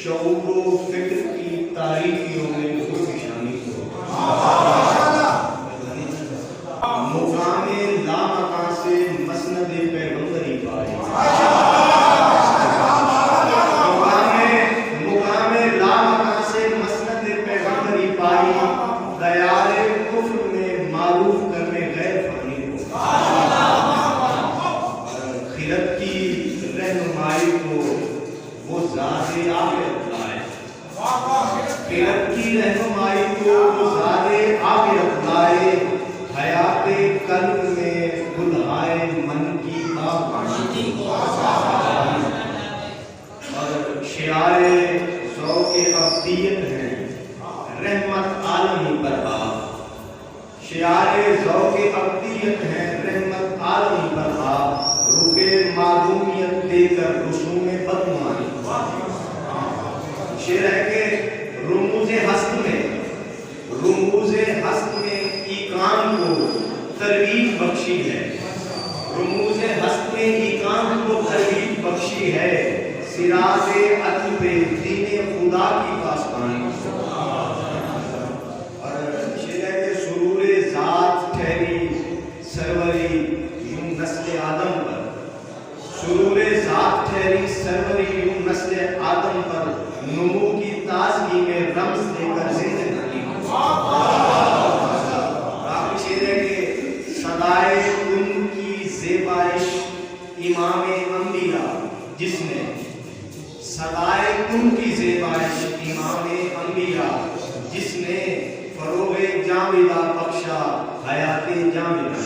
شعور و فکر کی تاریخیوں میں خود نشانی ہو، مقام لامکان سے مسند پیغمبری پائی، مقام لامکان سے مسند پیغمبری پائی، دیار کفر میں معروف کرنے غیر فانی ہو، خلق کی رہنمائی کو وہ ذات آخرت لائے، خلق کی رہنمائی کو وہ ذات آخرت لائے، حیات قلب میں گلہائے من کی آبانی، اور شعار ذوق ابدیت ہے رحمت عالمی پر آپ، شعار ذوق ابدیت ہے رحمت عالمی پر آپ، رکے معلومیت دے کر رسوم بدنمانی، شعر ہے کہ رموز ہست میں ایقان کو ترغیب بخشی ہے، رموز ہست میں ایقان کو ترغیب بخشی ہے، سراج عدل پہ دین خدا کی پاسبانی، اور شعر ہے کہ سرور ذات ٹھہری سروری یوں نسل آدم پر، سرور ذات ٹھہری سروری یوں نسل آدم پر، نمو کی تازگی میں رمز دے کر زندگانی، آپ شعر ہے کہ صدائے ان کی زیبائش امام انبیاء جس نے، صدائے ان کی زیبائش امام انبیاء جس نے فروغ جاویدہ بخشا حیات جاویدہ،